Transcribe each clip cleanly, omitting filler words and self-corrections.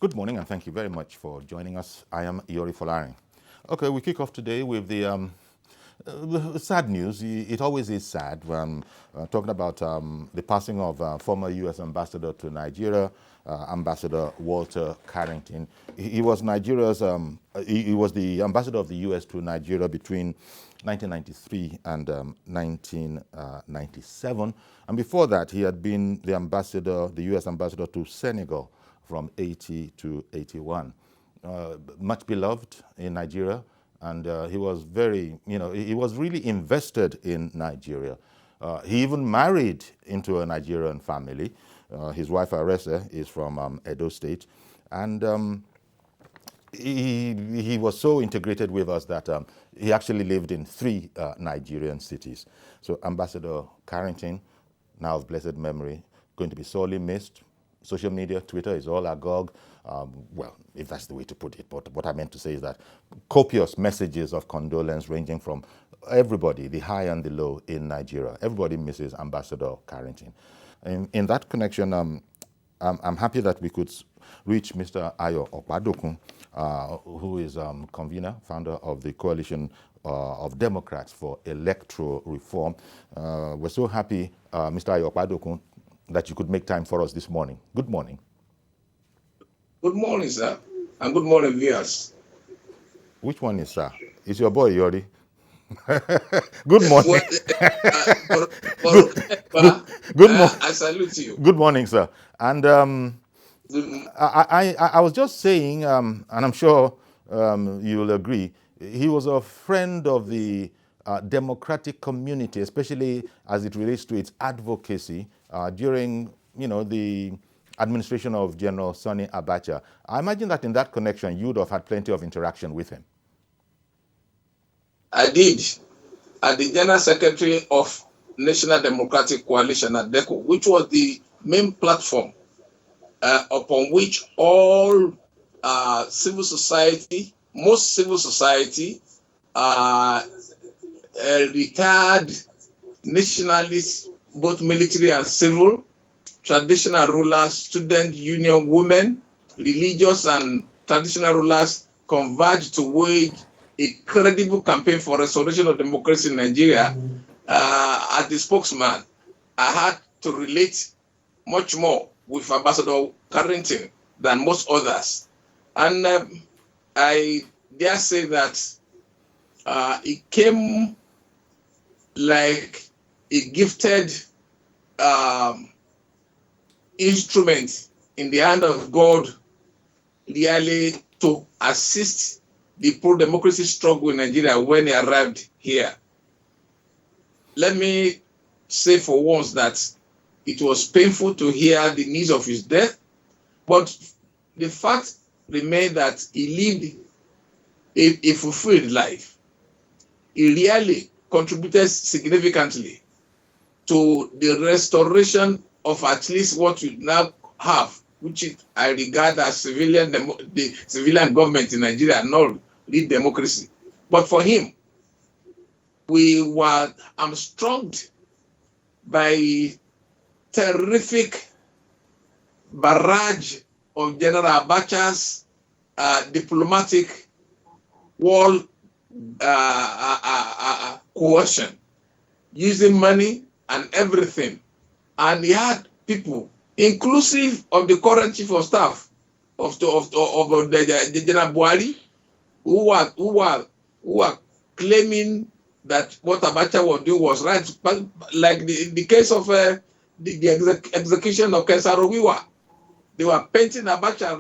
Good morning, and thank you very much for joining us. I am Yori Folarin. Okay, we kick off today with the sad news. It always is sad when talking about the passing of former U.S. Ambassador to Nigeria, Ambassador Walter Carrington. He was Nigeria's. He was the ambassador of the U.S. to Nigeria between 1993 and 1997, and before that, he had been the U.S. ambassador to Senegal from 80 to 81. Much beloved in Nigeria, and he was he was really invested in Nigeria. He even married into a Nigerian family. His wife Arese is from Edo State, and he was so integrated with us that he actually lived in 3 Nigerian cities. So Ambassador Carrington, now of blessed memory, going to be sorely missed. Social media, Twitter is all agog. Well, if that's the way to put it, but what I meant to say is that copious messages of condolence ranging from everybody, the high and the low in Nigeria. Everybody misses Ambassador Carrington. In that connection, I'm happy that we could reach Mr. Ayo Okpadokun, who is convener, founder of the Coalition of Democrats for Electoral Reform. We're so happy, Mr. Ayo Okpadokun, that you could make time for us this morning. Good morning. Good morning, sir. And good morning, viewers. Which one is sir? It's your boy, Yori. Good morning. Good morning. I salute you. Good morning, sir. And I was just saying, and I'm sure you'll agree, he was a friend of the democratic community, especially as it relates to its advocacy during, the administration of General Sani Abacha. I imagine that in that connection, you would have had plenty of interaction with him. I did. As the General Secretary of National Democratic Coalition at DECO, which was the main platform upon which all civil society, most civil society, retired nationalists, both military and civil, traditional rulers, student union women, religious and traditional rulers converged to wage a credible campaign for restoration of democracy in Nigeria. As the spokesman, I had to relate much more with Ambassador Carrington than most others. And I dare say that it came like a gifted instrument in the hand of God, really to assist the pro-democracy struggle in Nigeria when he arrived here. Let me say for once that it was painful to hear the news of his death, but the fact remained that he lived a fulfilled life. He really contributed significantly to the restoration of at least what we now have, which I regard as the civilian government in Nigeria, not the democracy. But for him, we were hamstrung by terrific barrage of General Abacha's diplomatic wall coercion, using money and everything. And he had people, inclusive of the current chief of staff of the General Buhari, who were claiming that what Abacha was doing was right, but like in the case of the execution of Kensarowiwa, they were painting Abacha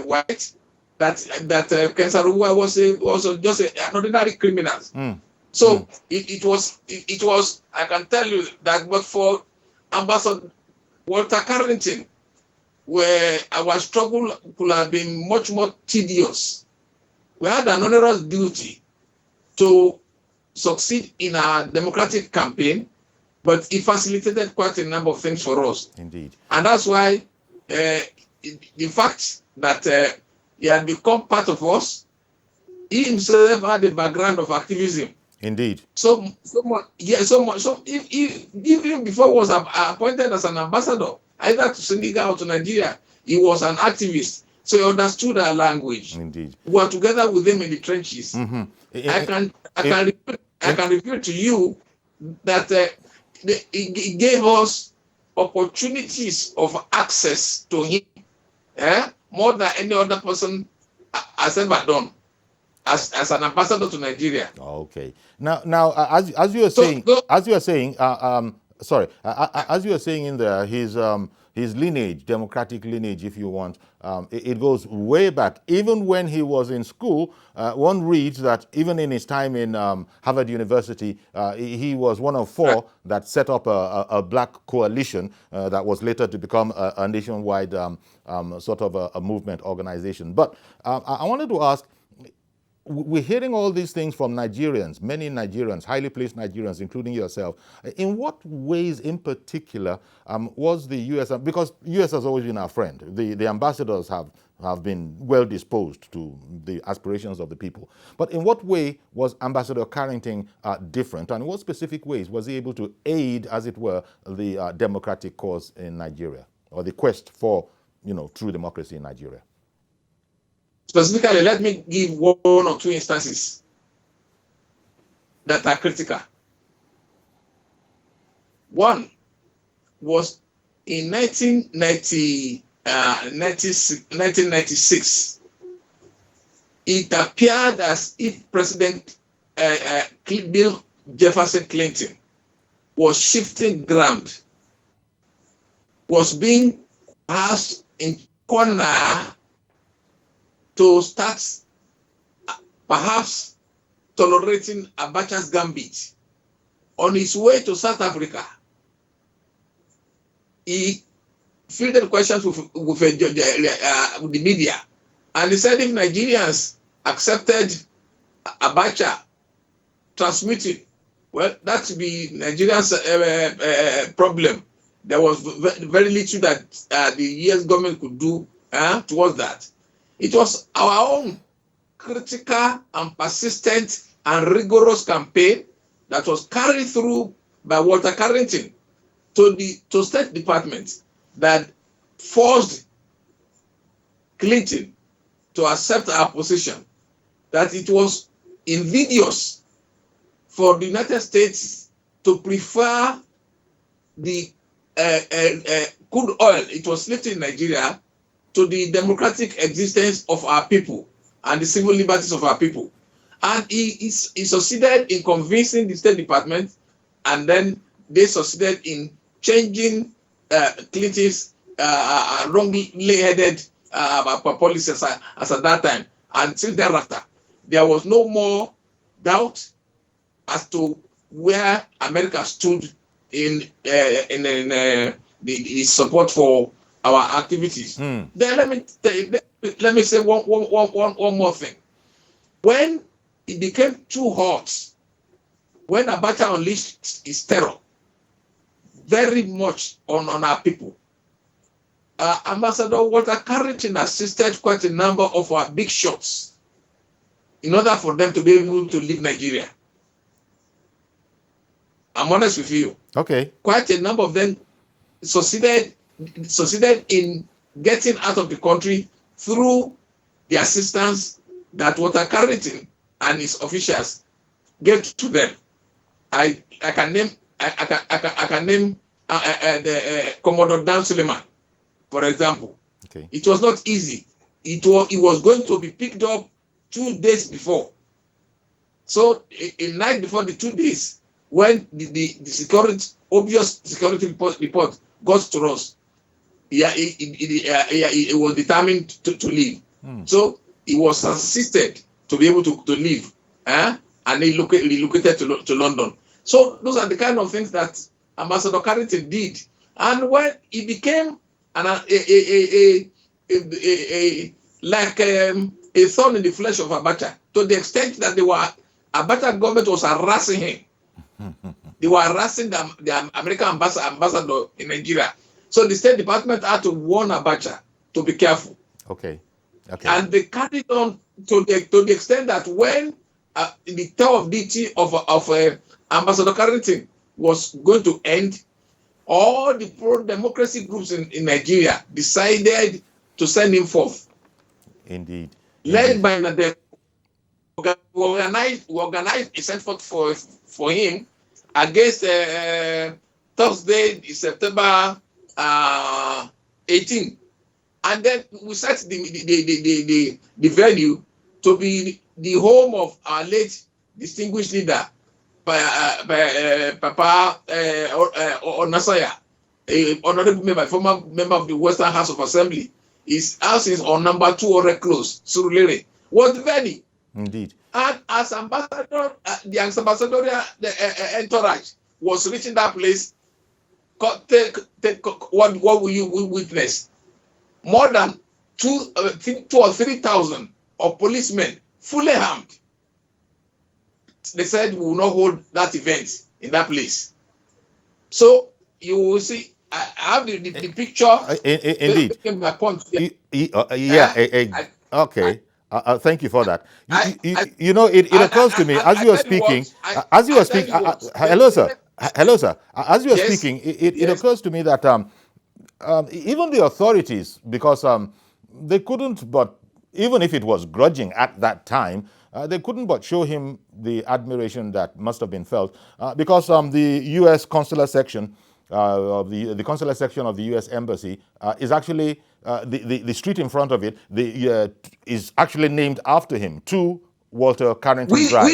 white, that Kensarowiwa was just an ordinary criminal. So it was. I can tell you that, but for Ambassador Walter Carrington, where our struggle could have been much more tedious, we had an onerous duty to succeed in our democratic campaign, but it facilitated quite a number of things for us. Indeed. And that's why the fact that he had become part of us, he himself had a background of activism. Indeed. So much. So even before he was appointed as an ambassador, either to Senegal or to Nigeria, he was an activist. So he understood our language. Indeed. We were together with him in the trenches. Mm-hmm. I can repeat to you that he gave us opportunities of access to him, more than any other person has ever done as an ambassador to Nigeria. Okay. Now, as you were saying, as you were saying in there, his lineage, democratic lineage, if you want, it goes way back. Even when he was in school, one reads that even in his time in Harvard University, he was one of four that set up a black coalition that was later to become a nationwide sort of a movement organization. But I wanted to ask, we're hearing all these things from Nigerians, many Nigerians, highly placed Nigerians, including yourself. In what ways in particular was the U.S., because U.S. has always been our friend, the ambassadors have been well disposed to the aspirations of the people. But in what way was Ambassador Carrington different? And in what specific ways was he able to aid, as it were, the democratic cause in Nigeria, or the quest for, true democracy in Nigeria? Specifically, let me give one or two instances that are critical. One was in 1996. It appeared as if President Bill Jefferson Clinton was shifting ground, was being asked in corner to start perhaps tolerating Abacha's gambit. On his way to South Africa, he fielded questions with the media, and he said if Nigerians accepted Abacha transmitting, well, that would be Nigeria's problem. There was very little that the US government could do towards that. It was our own critical and persistent and rigorous campaign that was carried through by Walter Carrington to State Department that forced Clinton to accept our position, that it was invidious for the United States to prefer the crude oil it was lifted in Nigeria to the democratic existence of our people and the civil liberties of our people. And he succeeded in convincing the State Department, and then they succeeded in changing Clinton's wrongly headed policies as at that time. And since thereafter, there was no more doubt as to where America stood in the support for our activities. Then let me say one more thing. When it became too hot, when Abacha unleashed his terror very much on our people, Ambassador Walter Carrington assisted quite a number of our big shots in order for them to be able to leave Nigeria. I'm honest with you. Okay. Quite a number of them succeeded in getting out of the country through the assistance that Walter Carrington and his officials gave to them. I can name the Commodore Dan Suleiman, for example. Okay. It was not easy. It was going to be picked up 2 days before. So a night before the 2 days, when the obvious security report got to us, he was determined to leave. So he was assisted to be able to leave, and he relocated to London. So those are the kind of things that Ambassador Carrington did. And when he became like a thorn in the flesh of Abacha, to the extent that Abacha government was harassing him. They were harassing the American ambassador in Nigeria. So the State Department had to warn Abacha to be careful. Okay. And they carried on to the extent that when the tour of duty of Ambassador Carrington was going to end, all the pro-democracy groups in Nigeria decided to send him forth Indeed. Led by the organized a sent for him against Thursday, September 18. And then we set the venue to be the home of our late distinguished leader, Papa Onasaya, a honorable member, former member of the Western House of Assembly. His house is on number 200 close, Surulere. Was the venue. Indeed. And as ambassador, the ambassadorial entourage was reaching that place. What will you witness? More than 2 or 3,000 of policemen, fully armed. They said we will not hold that event in that place. So you will see. I have the picture. Indeed. My point. Okay. Thank you for that. It occurs to me as you are speaking. Hello, sir. Hello, sir. As you are speaking, it occurs to me that even the authorities, because they couldn't but, even if it was grudging at that time, they couldn't but show him the admiration that must have been felt, because the U.S. consular section of the consular section of the U.S. Embassy is actually the street in front of it is actually named after him, 2 Walter Carrington Drive.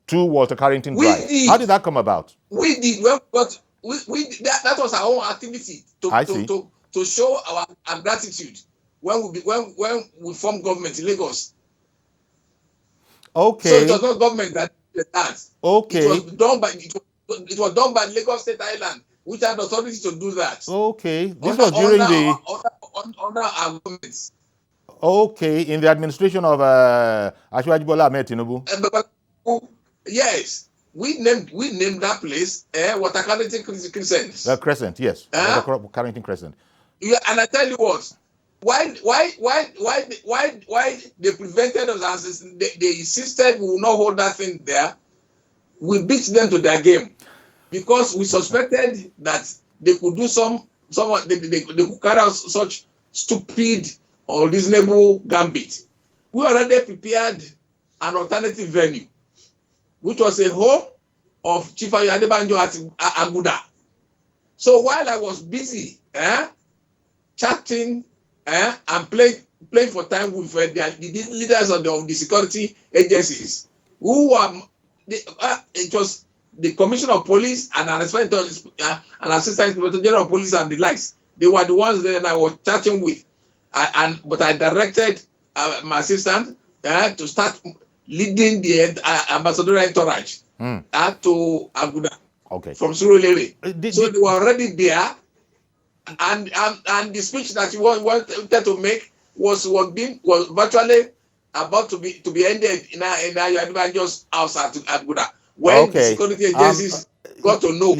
2 Walter Carrington Drive. How did that come about? We did well, but that was our own activity to show our gratitude when we formed government in Lagos. Okay. So it was not government that did that. Okay. It was done by Lagos State Island, which had authority to do that. Okay. This was during under our government. Okay, in the administration of Asiwaju Bola Ahmed Tinubu. Yes, we named that place Walter Carrington Crescent. Crescent, yes. Walter Carrington Crescent. Yeah, and I tell you what, why they prevented us, and they insisted we will not hold that thing there. We beat them to their game because we suspected that they could do they could carry out such stupid or reasonable gambit. We already prepared an alternative venue, which was a home of Chief Adebanjo at Aguda. So while I was busy chatting and playing for time with the leaders of the security agencies, who were it was the Commissioner of Police and an Assistant Inspector General of Police and the likes. They were the ones that I was chatting with, but I directed my assistant to start leading the ambassadorial entourage to Aguda from Surulere. So they were already there, and the speech that you wanted to make was virtually about to be ended in Adebanjo's house at Aguda when the security agencies got to know.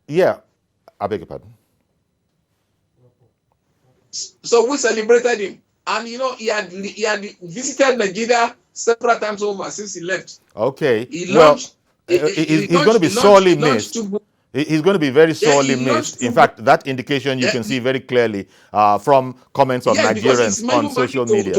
Yeah, I beg your pardon. So we celebrated him, and he had visited Nigeria several times over since he left. Okay. He's going to be sorely missed. He's going to be very sorely missed. In fact, that indication you can see very clearly from comments of Nigerians on social media.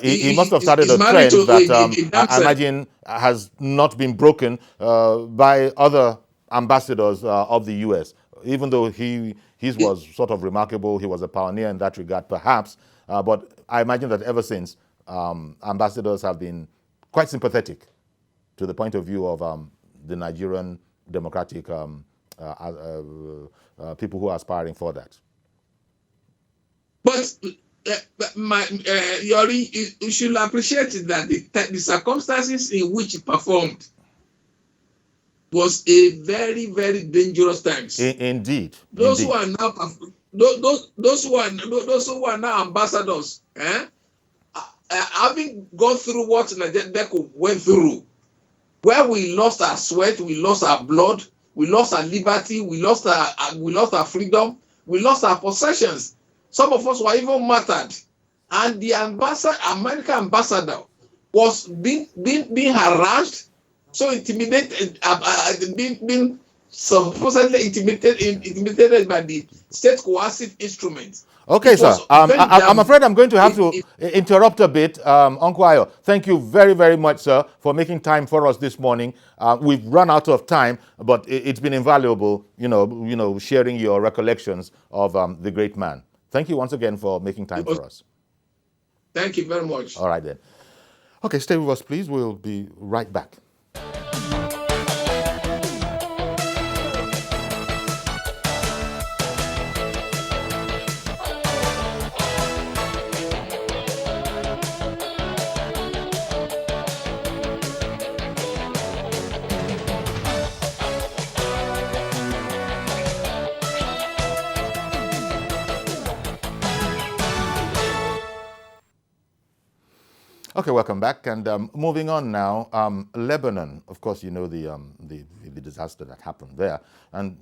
He must have started a trend that I imagine has not been broken by other ambassadors of the U.S., even though his was sort of remarkable. He was a pioneer in that regard, perhaps. But I imagine that ever since, ambassadors have been quite sympathetic to the point of view of the Nigerian democratic people who are aspiring for that. But Yori, you should appreciate that the circumstances in which he performed was a very, very dangerous times. Indeed. Those who are now ambassadors, having gone through what Nadeko went through, where we lost our sweat, we lost our blood, we lost our liberty, we lost our freedom, we lost our possessions. Some of us were even martyred, and the American ambassador was being harassed, so intimidated, being supposedly intimidated by the state coercive instruments Okay, It sir. was I'm afraid I'm going to have to it, interrupt a bit. Uncle Ayo, thank you very, very much, sir, for making time for us this morning. We've run out of time, but it's been invaluable, sharing your recollections of the great man. Thank you once again for making time for us. Thank you very much. All right, then. Okay, stay with us, please. We'll be right back. Okay, welcome back. And moving on now, Lebanon. Of course, you know the disaster that happened there, and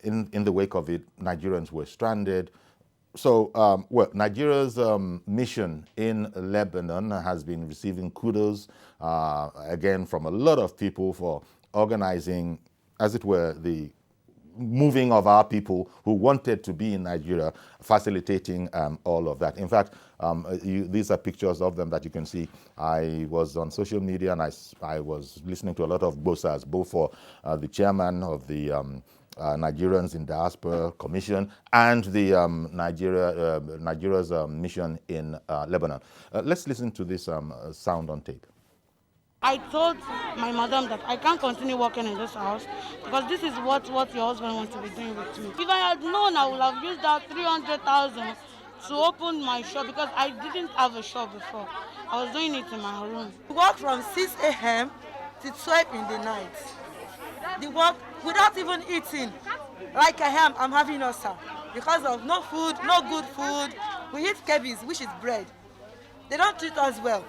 in the wake of it, Nigerians were stranded. So, Nigeria's mission in Lebanon has been receiving kudos again from a lot of people for organizing, as it were, the moving of our people who wanted to be in Nigeria, facilitating all of that. In fact, these are pictures of them that you can see. I was on social media and I was listening to a lot of gbosas, both for the chairman of the Nigerians in Diaspora Commission and the Nigeria's mission in Lebanon. Let's listen to this sound on tape. I told my madam that I can't continue working in this house because this is what your husband wants to be doing with me. If I had known, I would have used that 300,000 to open my shop because I didn't have a shop before. I was doing it in my room. We work from 6 a.m. to 12 in the night. The work without even eating. Like I'm having ulcer because of no food, no good food. We eat kebis, which is bread. They don't treat us well.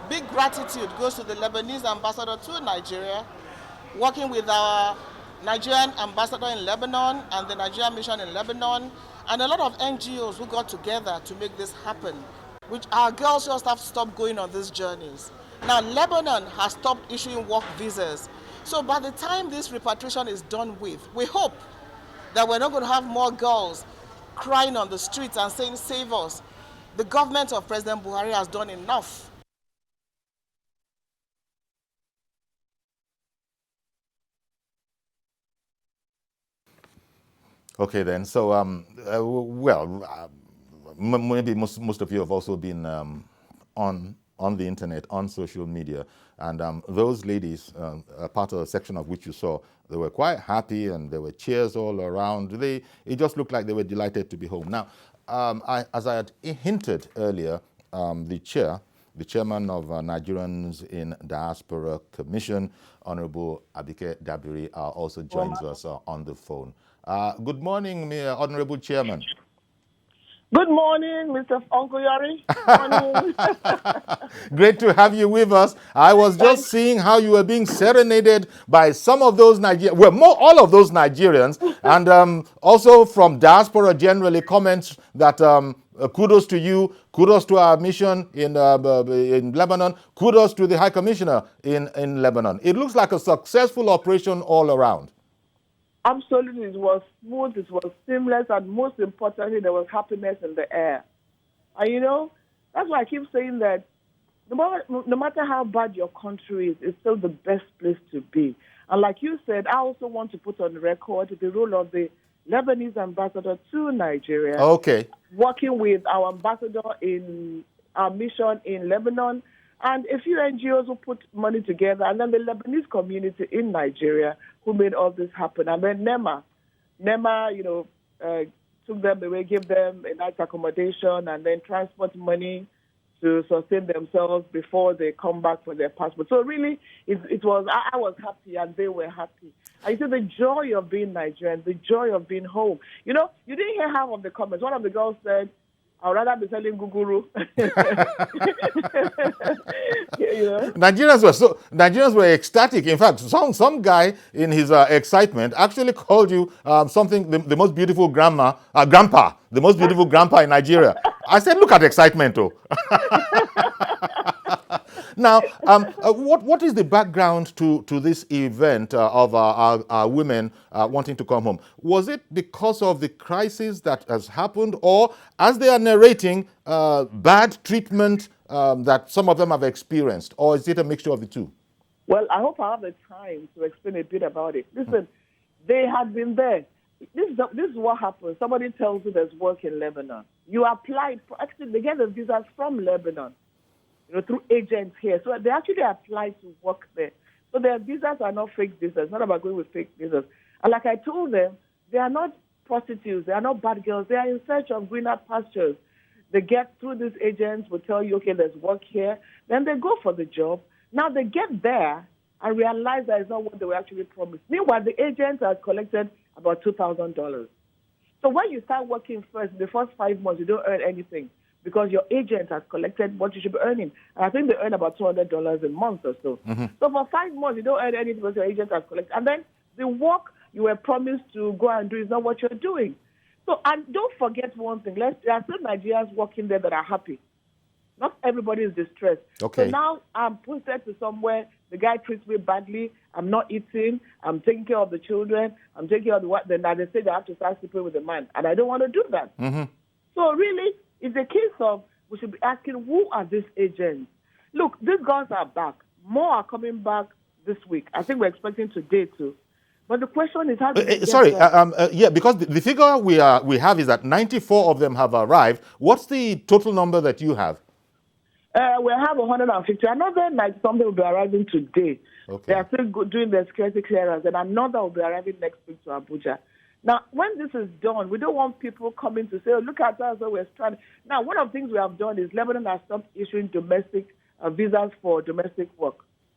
Big gratitude goes to the Lebanese ambassador to Nigeria, working with our Nigerian ambassador in Lebanon and the Nigerian mission in Lebanon, and a lot of NGOs who got together to make this happen, which our girls just have to stop going on these journeys. Now, Lebanon has stopped issuing work visas. So by the time this repatriation is done with, we hope that we're not going to have more girls crying on the streets and saying, save us. The government of President Buhari has done enough. Okay, then. So, maybe most of you have also been on the internet, on social media, and those ladies, part of the section of which you saw, they were quite happy, and there were cheers all around. It just looked like they were delighted to be home. Now, as I had hinted earlier, the chairman of Nigerians in Diaspora Commission, Honorable Abike Dabiri, also joins us on the phone. Good morning, Honorable Chairman. Good morning, Mr. Uncle Yari. Morning. Great to have you with us. I was just seeing how you were being serenaded by some of those Nigerians, all of those Nigerians, and also from diaspora generally comments that kudos to you, kudos to our mission in Lebanon, kudos to the High Commissioner in Lebanon. It looks like a successful operation all around. Absolutely, it was smooth, it was seamless, and most importantly, there was happiness in the air. And that's why I keep saying that no matter how bad your country is, it's still the best place to be. And like you said, I also want to put on record the role of the Lebanese ambassador to Nigeria. Okay. Working with our ambassador in our mission in Lebanon, and a few NGOs who put money together, and then the Lebanese community in Nigeria who made all this happen. And then NEMA, took them away, gave them a nice accommodation, and then transport money to sustain themselves before they come back for their passport. So really, I was happy and they were happy. I see the joy of being Nigerian, the joy of being home. You didn't hear half of the comments. One of the girls said, I'd rather be selling guguru. Nigerians were ecstatic. In fact, some guy in his excitement actually called you something the most beautiful grandpa, the most beautiful grandpa in Nigeria. I said, look at the excitement, though. Now, what is the background to this event of our women wanting to come home? Was it because of the crisis that has happened, or, as they are narrating, bad treatment that some of them have experienced, or is it a mixture of the two? Well, I hope I have the time to explain a bit about it. Listen, they had been there. This is what happens. Somebody tells you there's work in Lebanon. You applied for, actually, they get the visas from Lebanon, through agents here. So they actually applied to work there. So their visas are not fake visas. It's not about going with fake visas. And like I told them, they are not prostitutes. They are not bad girls. They are in search of greener pastures. They get through these agents, will tell you, okay, there's work here. Then they go for the job. Now they get there and realize that it's not what they were actually promised. Meanwhile, the agent has collected about $2,000. So when you start working first, the first 5 months, you don't earn anything because your agent has collected what you should be earning. And I think they earn about $200 a month or so. Mm-hmm. So for 5 months, you don't earn anything because your agent has collected. And then the work you were promised to go and do is not what you're doing. So, and don't forget one thing. There are some Nigerians working there that are happy. Not everybody is distressed. Okay. So now I'm posted to somewhere, the guy treats me badly, I'm not eating, I'm taking care of the children, I'm taking care of the what, then they say they have to start sleeping with the man. And I don't want to do that. Mm-hmm. So really, it's a case of we should be asking, who are these agents? Look, these girls are back. More are coming back this week. I think we're expecting today too. But the question is how do because the figure we have is that 94 of them have arrived. What's the total number that you have? We have 150. Another 90 something will be arriving today. Okay. They are still doing their security clearance, and another will be arriving next week to Abuja. Now, when this is done, we don't want people coming to say, oh, look at us, we're stranded. Now, one of the things we have done is Lebanon has stopped issuing domestic visas for domestic work.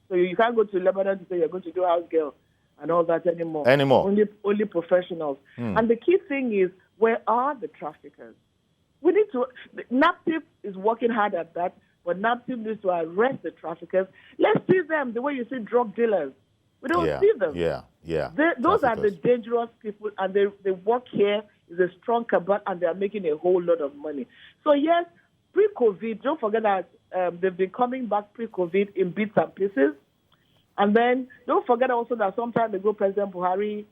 So you can't go to Lebanon to say you're going to do house girl and all that anymore. Only professionals. And the key thing is, where are the traffickers? We need to, NAPTIP is working hard at that, but NAPTIP needs to arrest the traffickers. Let's see them the way you see drug dealers. We don't see them. Those are the dangerous people, and they work here, is a strong cabal, and they are making a whole lot of money. So yes, pre-COVID, don't forget that they've been coming back pre-COVID in bits and pieces. And then don't forget also that some time ago, President Buhari,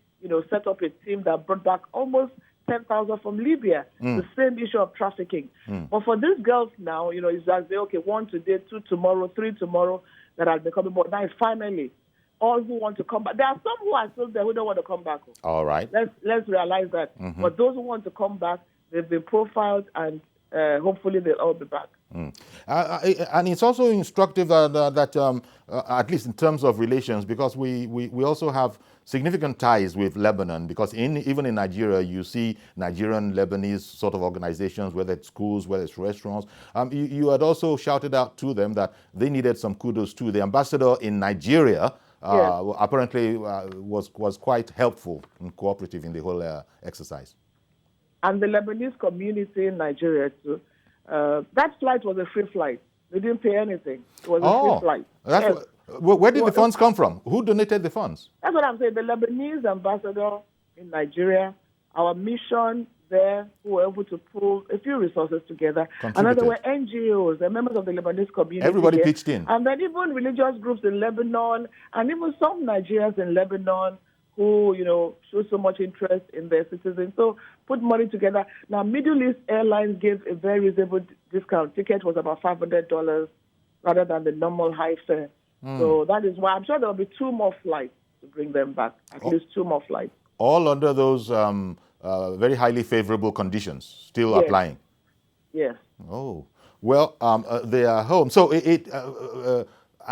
set up a team that brought back almost 10,000 from Libya. The same issue of trafficking. But for these girls now, it's like, okay, 1 today, 2 tomorrow, 3 tomorrow, that are becoming more. Now, finally, all who want to come back. There are some who are still there who don't want to come back. All right. Let's realize that. But those who want to come back, they've been profiled, and hopefully they'll all be back. And it's also instructive that at least in terms of relations, because we also have significant ties with Lebanon, because even in Nigeria, you see Nigerian Lebanese sort of organizations, whether it's schools, whether it's restaurants. You had also shouted out to them that they needed some kudos too. The ambassador in Nigeria apparently was quite helpful and cooperative in the whole exercise. And the Lebanese community in Nigeria too. That flight was a free flight. They didn't pay anything. It was a free flight. Where did the funds come from? Who donated the funds? That's what I'm saying. The Lebanese ambassador in Nigeria, our mission there, who were able to pull a few resources together. And then there were NGOs, the members of the Lebanese community. Everybody pitched in. And then even religious groups in Lebanon, and even some Nigerians in Lebanon who, show so much interest in their citizens. So put money together. Now, Middle East Airlines gave a very reasonable discount. Ticket was about $500 rather than the normal high fare. So that is why I'm sure there will be 2 more flights to bring them back, at least 2 more flights. All under those very highly favorable conditions, still applying? Yes. Oh, well, they are home. So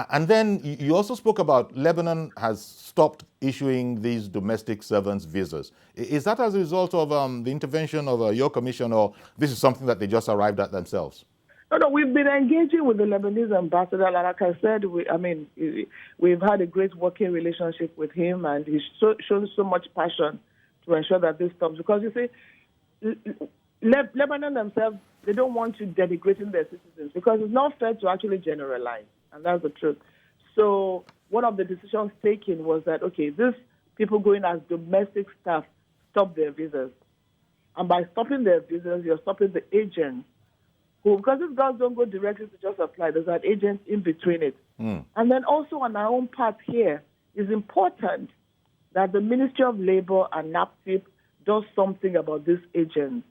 and then you also spoke about Lebanon has stopped issuing these domestic servants visas. Is that as a result of the intervention of your commission, or this is something that they just arrived at themselves? No, we've been engaging with the Lebanese ambassador. Like I said, we've had a great working relationship with him, and he's shown so much passion to ensure that this stops. Because you see, Lebanon themselves, they don't want to denigrating their citizens, because it's not fair to actually generalize, and that's the truth. So one of the decisions taken was that, okay, these people going as domestic staff, stop their visas. And by stopping their visas, you're stopping the agents who, because these girls don't go directly to just apply, there's an agent in between it. And then also on our own part here, it's important that the Ministry of Labor and NAPTIP does something about these agents.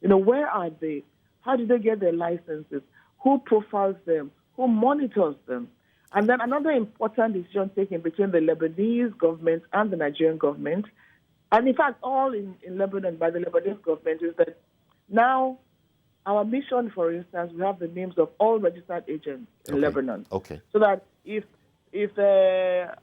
Where are they? How do they get their licenses? Who profiles them? Who monitors them? And then another important decision taken between the Lebanese government and the Nigerian government, and in fact all in Lebanon by the Lebanese government, is that now our mission, for instance, we have the names of all registered agents in Lebanon. Okay. So that if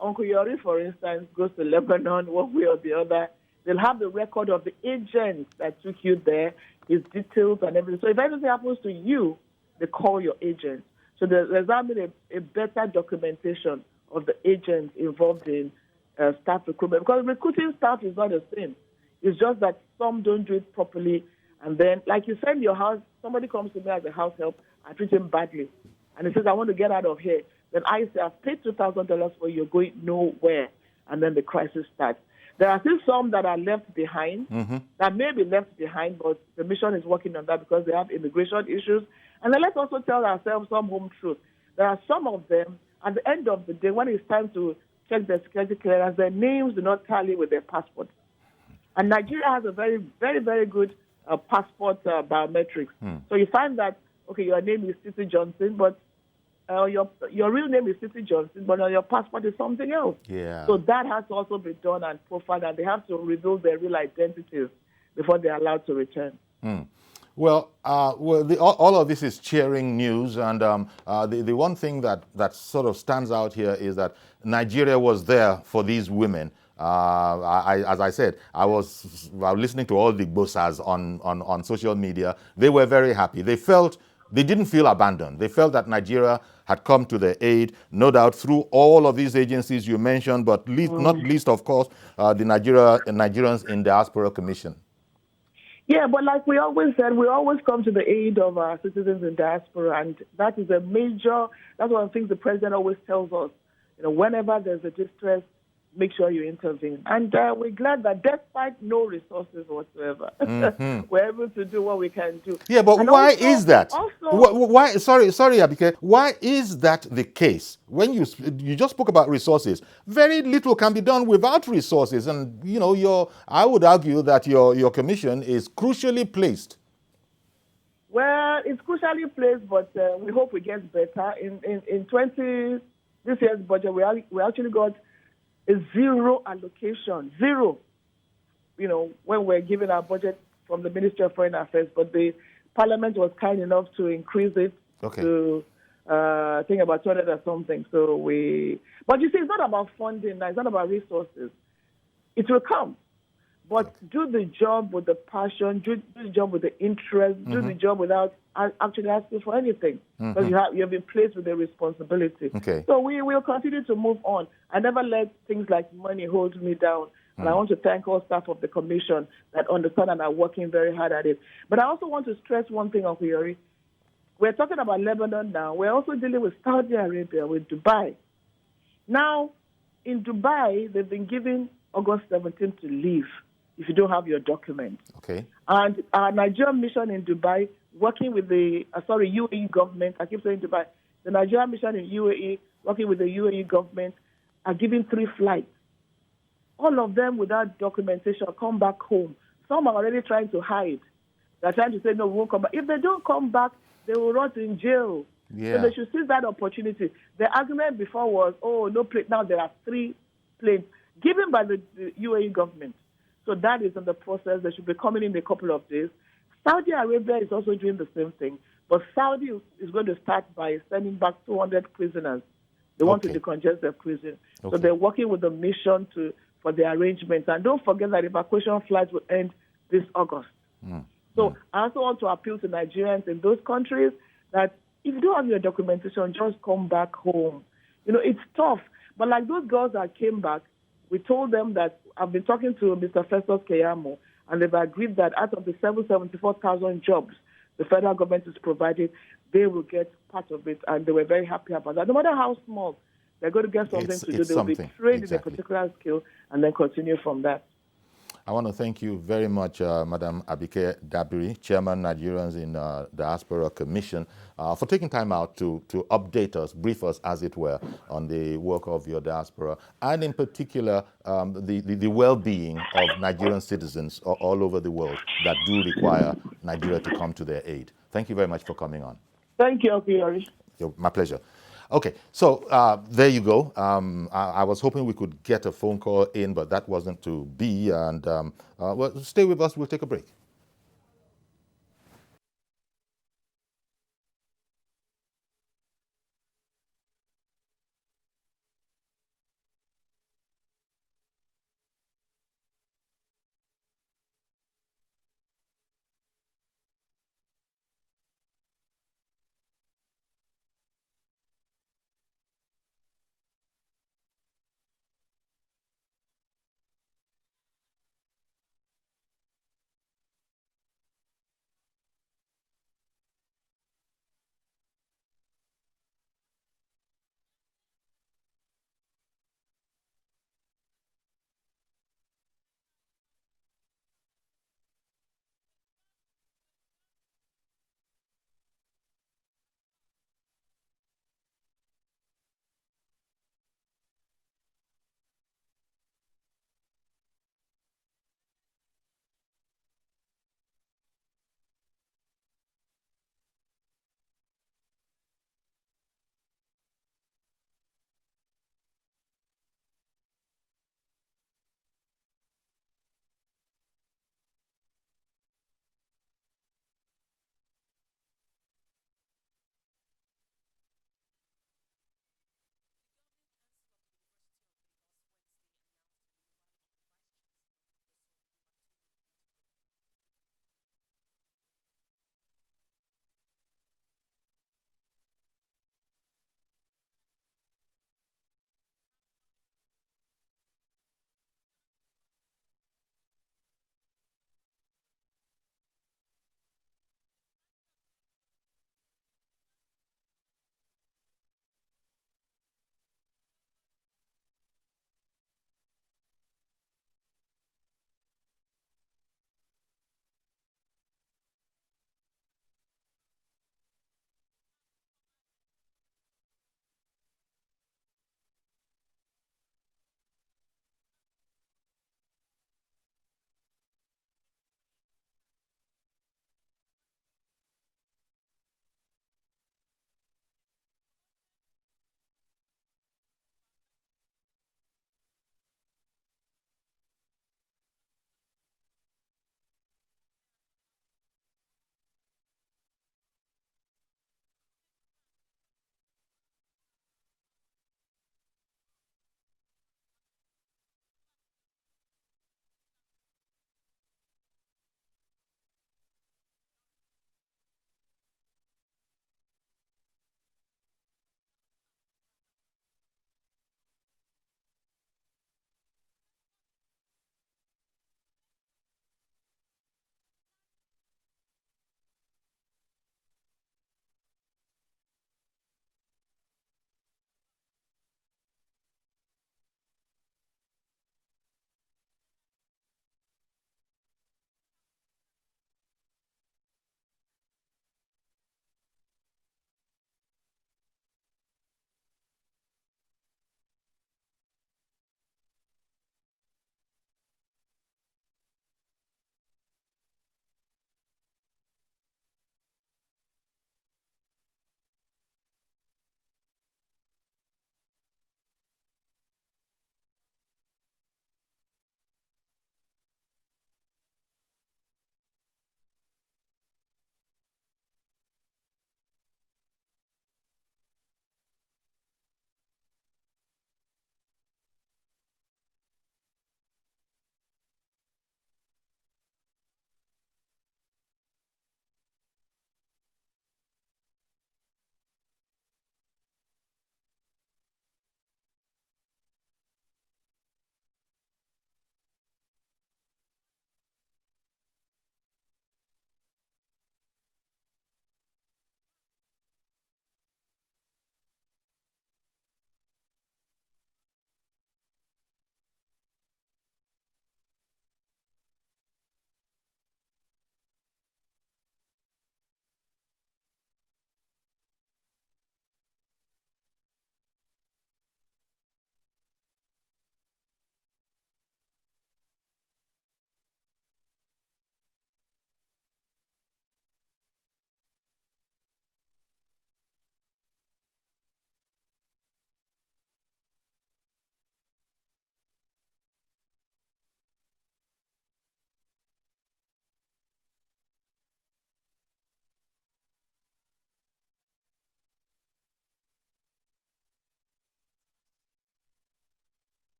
Uncle Yori, for instance, goes to Lebanon one way or the other, they'll have the record of the agent that took you there, his details and everything. So if anything happens to you, they call your agent. So there's now been a better documentation of the agents involved in staff recruitment. Because recruiting staff is not the same. It's just that some don't do it properly. And then, like you said, your house, somebody comes to me as a house help, I treat him badly. And he says, I want to get out of here. Then I say, I've paid $2,000 for you, you're going nowhere. And then the crisis starts. There are still some that are left behind, that may be left behind, but the mission is working on that because they have immigration issues. And then let's also tell ourselves some home truth. There are some of them, at the end of the day, when it's time to check their security clearance, their names do not tally with their passports. And Nigeria has a very, very, very good passport biometrics. So you find that, okay, your name is Titi Johnson, but your real name is Titi Johnson, but on your passport is something else. Yeah. So that has to also be done and profiled, and they have to reveal their real identities before they're allowed to return. Well, all of this is cheering news, and the one thing that sort of stands out here is that Nigeria was there for these women. As I said, I was listening to all the bossas on social media. They were very happy. They didn't feel abandoned. They felt that Nigeria had come to their aid, no doubt through all of these agencies you mentioned, but not least, of course, the Nigerians in Diaspora Commission. Yeah, but like we always said, we always come to the aid of our citizens in diaspora, and that's one of the things the president always tells us. Whenever there's a distress, make sure you intervene. And we're glad that despite no resources whatsoever, we're able to do what we can do. Yeah, but and why also, is that? Why? Sorry, Abike. Why is that the case? When you just spoke about resources, very little can be done without resources, and I would argue that your commission is crucially placed. Well, it's crucially placed, but we hope we get better. This year's budget, we actually got a zero allocation, zero, when we're given our budget from the Ministry of Foreign Affairs, but the Parliament was kind enough to increase it to, I think, about 200 or something. But you see, it's not about funding, it's not about resources. It will come. But do the job with the passion, do the job with the interest, do the job without actually asking for anything. Because you have been placed with the responsibility. Okay. So we will continue to move on. I never let things like money hold me down. And I want to thank all staff of the commission that understand and are working very hard at it. But I also want to stress one thing, Uncle Yori. We're talking about Lebanon now. We're also dealing with Saudi Arabia, with Dubai. Now, in Dubai, they've been given August 17th to leave if you don't have your documents. Okay. And our Nigerian mission in Dubai, working with the UAE government, I keep saying Dubai, the Nigerian mission in UAE, working with the UAE government, are giving 3 flights. All of them without documentation come back home. Some are already trying to hide. They're trying to say, no, we won't come back. If they don't come back, they will rot in jail. Yeah. So they should seize that opportunity. The argument before was, no plane. Now there are 3 planes given by the UAE government. So that is in the process. They should be coming in a couple of days. Saudi Arabia is also doing the same thing. But Saudi is going to start by sending back 200 prisoners. They want to decongest their prison. So they're working with the mission for the arrangements. And don't forget that evacuation flights will end this August. So I also want to appeal to Nigerians in those countries that if you don't have your documentation, just come back home. It's tough. But like those girls that came back, we told them that I've been talking to Mr. Festus Keyamo, and they've agreed that out of the 774,000 jobs the federal government is providing, they will get part of it, and they were very happy about that. No matter how small, they're going to get something to do. They will be trained in a particular skill and then continue from that. I want to thank you very much, Madam Abike Dabiri, Chairman, Nigerians in Diaspora Commission, for taking time out to update us, brief us, as it were, on the work of your diaspora, and in particular, the well-being of Nigerian citizens all over the world that do require Nigeria to come to their aid. Thank you very much for coming on. Thank you, Obiori. My pleasure. Okay, so there you go. I was hoping we could get a phone call in, but that wasn't to be. And well, stay with us. We'll take a break.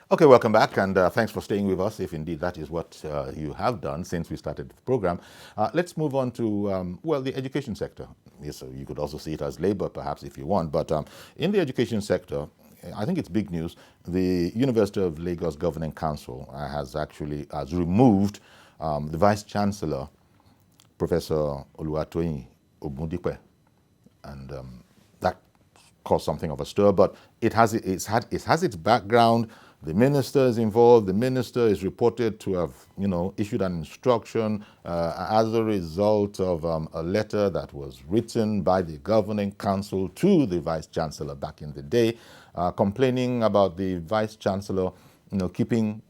Okay, welcome back, and thanks for staying with us, if indeed that is what you have done since we started the program. Let's move on to, well, the education sector. Yes, so you could also see it as labor, perhaps, if you want, but in the education sector, I think it's big news. The University of Lagos Governing Council has removed the Vice Chancellor, Professor Oluwatoyin Ogundipe, and that caused something of a stir, but it has its background. The minister is involved. The minister is reported to have, issued an instruction as a result of a letter that was written by the governing council to the vice chancellor back in the day, complaining about the vice chancellor, keeping,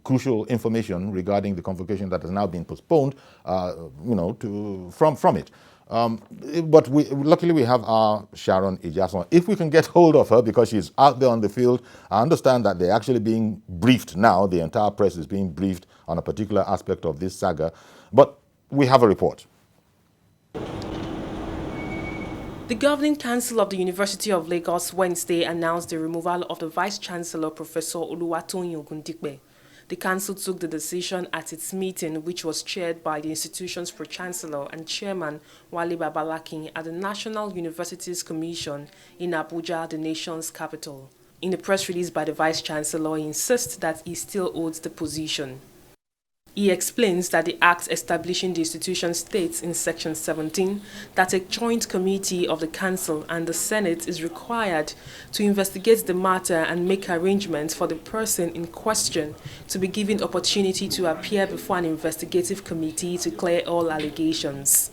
crucial information regarding the convocation that has now been postponed, from it. But luckily we have our Sharon Ijason. If we can get hold of her, because she's out there on the field, I understand that they're actually being briefed now. The entire press is being briefed on a particular aspect of this saga. But we have a report. The Governing Council of the University of Lagos Wednesday announced the removal of the Vice-Chancellor Professor Oluwatoyin Ogundipe. The council took the decision at its meeting, which was chaired by the institution's pro-chancellor and chairman Wale Babalakin at the National Universities Commission in Abuja, the nation's capital. In a press release by the Vice-Chancellor, he insists that he still holds the position. He explains that the Act establishing the institution states in Section 17 that a joint committee of the Council and the Senate is required to investigate the matter and make arrangements for the person in question to be given opportunity to appear before an investigative committee to clear all allegations.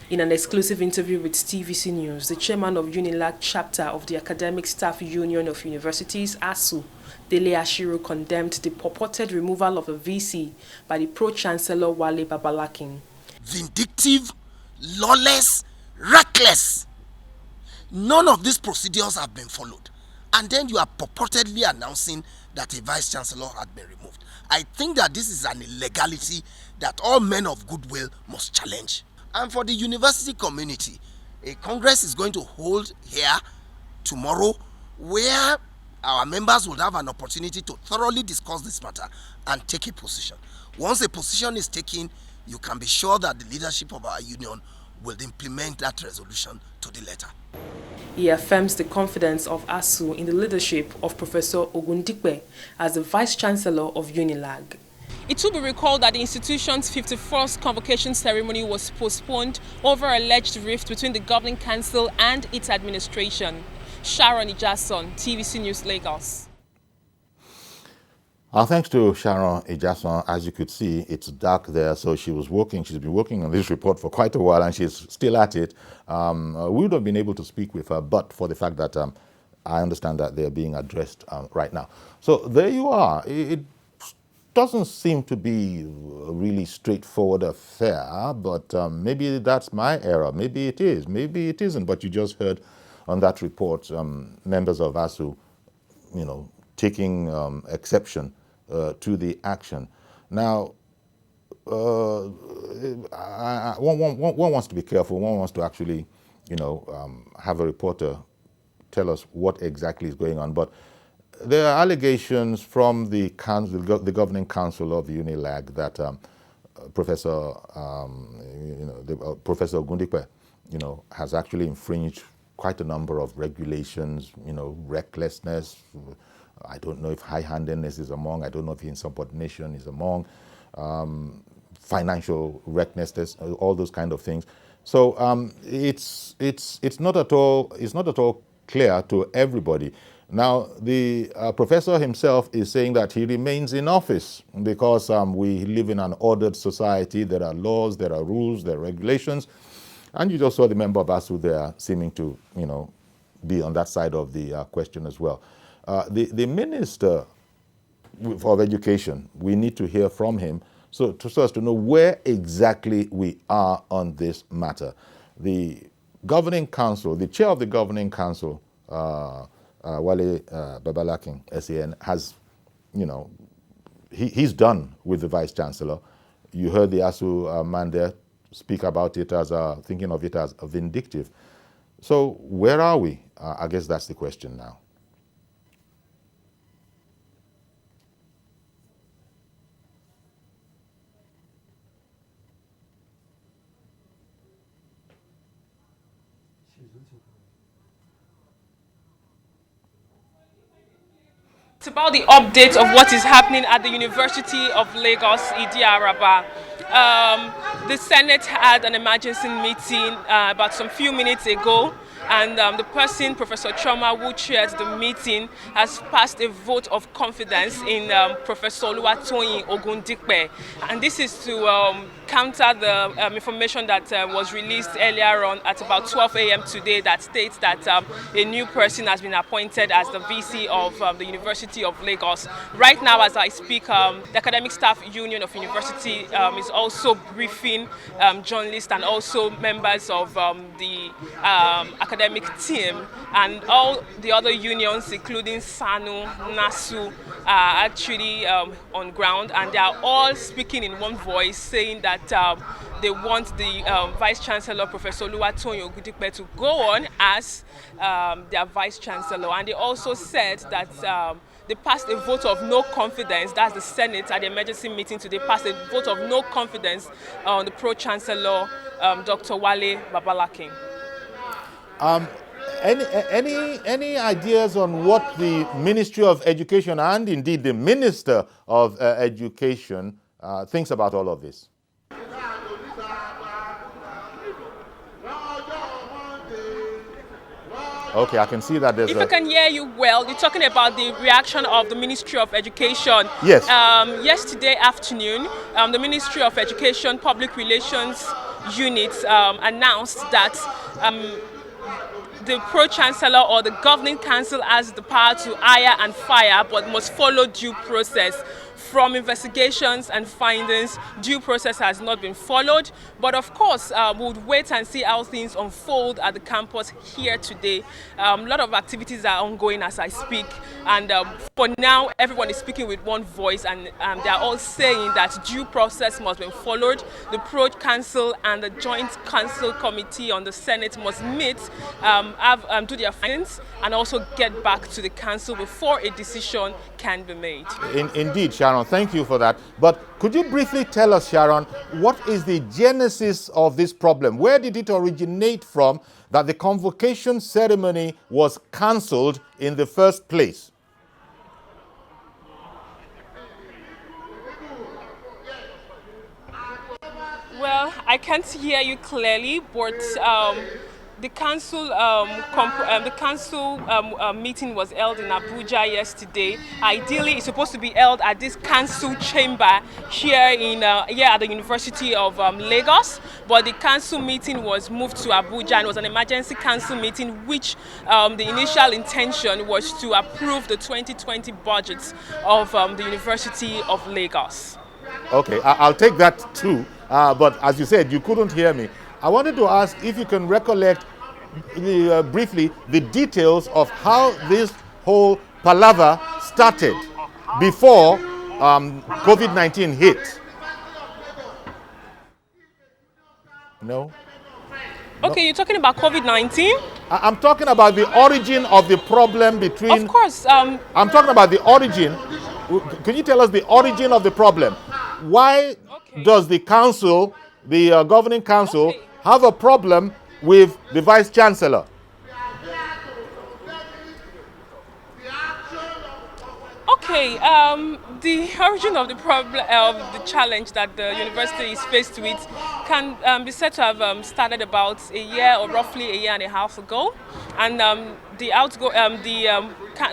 In an exclusive interview with TVC News, the chairman of Untitled Chapter of the Academic Staff Union of Universities, ASU, Dele Ashiru, condemned the purported removal of the VC by the pro-chancellor Wale Babalakin. Vindictive, lawless, reckless. None of these procedures have been followed. And then you are purportedly announcing that a vice-chancellor had been removed. I think that this is an illegality that all men of goodwill must challenge. And for the university community, a congress is going to hold here tomorrow where our members will have an opportunity to thoroughly discuss this matter and take a position. Once a position is taken, you can be sure that the leadership of our union will implement that resolution to the letter. He affirms the confidence of ASU in the leadership of Professor Ogundipe as the Vice-Chancellor of Unilag. It will be recalled that the institution's 51st convocation ceremony was postponed over alleged rift between the governing council and its administration. Sharon Ijason, TVC News, Lagos. Thanks to Sharon Ijason. As you could see, it's dark there, so she's been working on this report for quite a while, and she's still at it. We would have been able to speak with her, but for the fact that I understand that they're being addressed right now. So there you are. It doesn't seem to be a really straightforward affair, but maybe that's my error. Maybe it is. Maybe it isn't. But you just heard on that report members of ASU, taking exception to the action. Now, one wants to be careful. One wants to actually, have a reporter tell us what exactly is going on. But there are allegations from the governing council of UNILAG that Professor Ogundipe, has actually infringed quite a number of regulations. Recklessness. I don't know if high-handedness is among. I don't know if insubordination is among. Financial recklessness, all those kind of things. So it's not at all clear to everybody. Now, the professor himself is saying that he remains in office because we live in an ordered society. There are laws, there are rules, there are regulations. And you just saw the member of ASU there seeming to, be on that side of the question as well. The Minister of Education, we need to hear from him so as to know where exactly we are on this matter. The Governing Council, the chair of the Governing Council, Wale Babalakin, SAN, has, he's done with the Vice Chancellor. You heard the ASU man there speak about it as thinking of it as a vindictive. So where are we? I guess that's the question now. It's about the update of what is happening at the University of Lagos, Idi Araba. The Senate had an emergency meeting about some few minutes ago, and the person, Professor Choma, who chaired the meeting, has passed a vote of confidence in Professor Oluwatoyin Ogundikpe, and this is to counter the information that was released earlier on at about 12 a.m. today that states that a new person has been appointed as the VC of the University of Lagos. Right now, as I speak, the Academic Staff Union of University is also briefing journalists and also members of the academic team, and all the other unions, including SANU, NASU, are actually on ground, and they are all speaking in one voice, saying that they want the Vice Chancellor, Professor Oluwatoyin Ogundikpe, to go on as their Vice Chancellor. And they also said that they passed a vote of no confidence. That's the Senate at the emergency meeting today, passed a vote of no confidence on the Pro-Chancellor, Dr. Wale Babalakin. Any ideas on what the Ministry of Education and indeed the Minister of Education thinks about all of this? Okay, I can see that there's If I can hear you well, you're talking about the reaction of the Ministry of Education. Yes. Yesterday afternoon, the Ministry of Education Public Relations Unit announced that the Pro-Chancellor or the Governing Council has the power to hire and fire, but must follow due process. From investigations and findings, due process has not been followed. But of course, we would wait and see how things unfold at the campus here today. A lot of activities are ongoing as I speak. And for now, everyone is speaking with one voice, and they are all saying that due process must be followed. The Pro-Council and the Joint Council Committee on the Senate must meet, do their findings, and also get back to the council before a decision can be made. Indeed, Sharon, thank you for that. But could you briefly tell us, Sharon, what is the genesis of this problem? Where did it originate from that the convocation ceremony was cancelled in the first place? Well, I can't hear you clearly, but the council meeting was held in Abuja yesterday. Ideally, it's supposed to be held at this council chamber here at the University of Lagos. But the council meeting was moved to Abuja, and it was an emergency council meeting, which the initial intention was to approve the 2020 budgets of the University of Lagos. Okay, I'll take that too. But as you said, you couldn't hear me. I wanted to ask if you can recollect briefly the details of how this whole palaver started before COVID-19 hit. No? Okay, you're talking about COVID-19? I'm talking about the origin of the problem between... Of course. I'm talking about the origin. Can you tell us the origin of the problem? Why does the council, the governing council, have a problem with the Vice Chancellor? Okay, the origin of the problem, of the challenge that the university is faced with can be said to have started about a year or roughly a year and a half ago. And the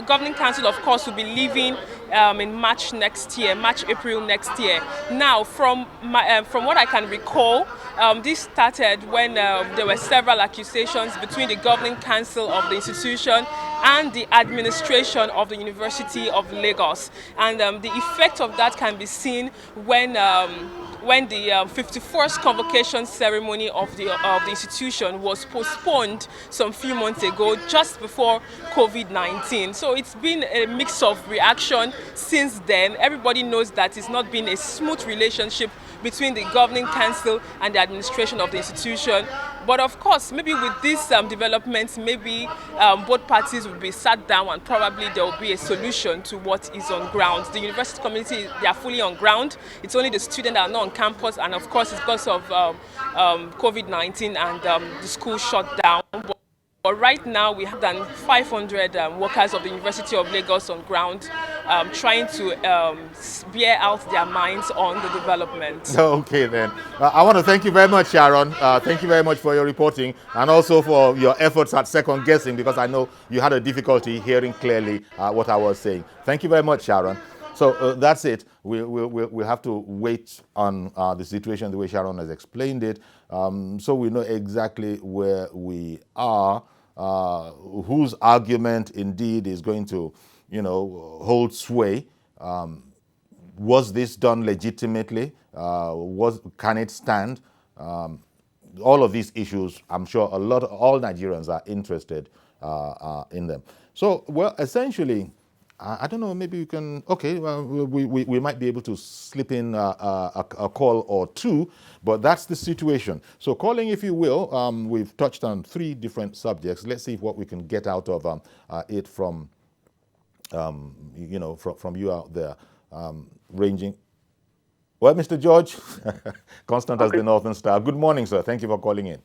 governing council, of course, will be leaving in March, April next year. Now, from what I can recall, this started when there were several accusations between the governing council of the institution and the administration of the University of Lagos. And the effect of that can be seen when the 51st convocation ceremony of the institution was postponed some few months ago, just before COVID-19. So it's been a mix of reaction since then. Everybody knows that it's not been a smooth relationship between the governing council and the administration of the institution. But of course, maybe with these developments, maybe both parties will be sat down and probably there will be a solution to what is on ground. The university community, they are fully on ground. It's only the students that are not on campus, and of course it's because of COVID-19 and the school shut down. But right now, we have than 500 workers of the University of Lagos on ground trying to bear out their minds on the development. Okay, then. I want to thank you very much, Sharon. Thank you very much for your reporting and also for your efforts at second guessing, because I know you had a difficulty hearing clearly what I was saying. Thank you very much, Sharon. So that's it. We'll have to wait on the situation the way Sharon has explained it, so we know exactly where we are, whose argument indeed is going to, hold sway. Was this done legitimately? Can it stand? All of these issues, I'm sure all Nigerians are interested in them. So, well, essentially, I don't know, maybe you can, okay, well, we might be able to slip in a call or two, but that's the situation. So calling, if you will, we've touched on 3 different subjects. Let's see what we can get out of it from, from you out there, ranging. Well, Mr. George, constant as the Northern Star. Good morning, sir. Thank you for calling in.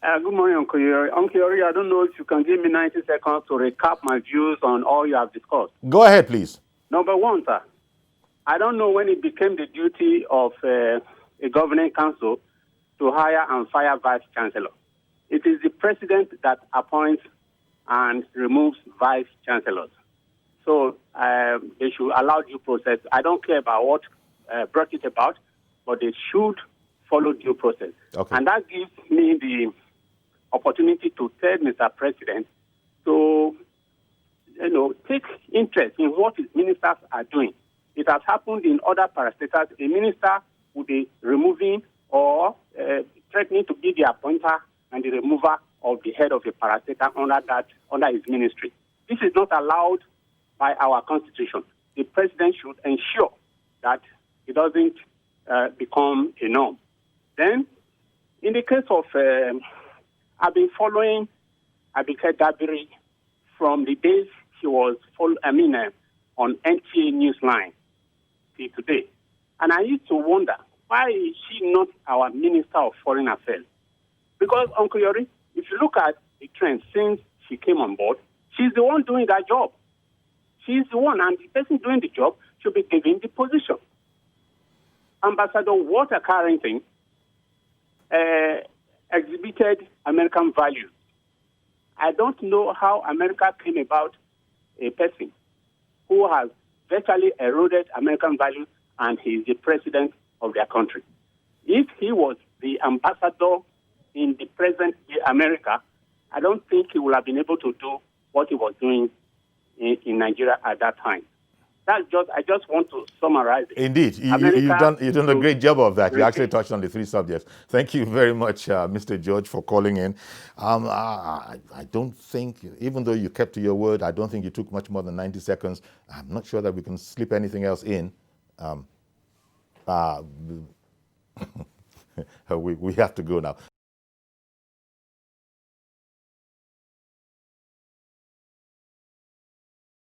Good morning, Uncle Yori. Uncle Yori, I don't know if you can give me 90 seconds to recap my views on all you have discussed. Go ahead, please. Number 1, sir, I don't know when it became the duty of a governing council to hire and fire vice chancellor. It is the president that appoints and removes vice chancellors. So they should allow due process. I don't care about what brought it about, but they should follow due process. Okay. And that gives me the opportunity to tell Mr. President to, take interest in what his ministers are doing. It has happened in other parastatals. A minister would be removing or threatening to be the appointer and the remover of the head of a parastatal under his ministry. This is not allowed by our constitution. The president should ensure that it doesn't become a norm. Then, in the case of, I've been following Abike Dabiri from the days she was on NTA Newsline till today. And I used to wonder, why is she not our Minister of Foreign Affairs? Because, Uncle Yori, if you look at the trend since she came on board, she's the one doing that job. She's the one, and the person doing the job should be given the position. Ambassador Walter Carrington exhibited American values. I don't know how America came about a person who has virtually eroded American values, and he is the president of their country. If he was the ambassador in the present America, I don't think he would have been able to do what he was doing in Nigeria at that time. I just want to summarize it. Indeed, you've done a great job of that. You actually touched on the 3 subjects. Thank you very much, Mr. George, for calling in. I don't think, even though you kept to your word, I don't think you took much more than 90 seconds. I'm not sure that we can slip anything else in. We have to go now.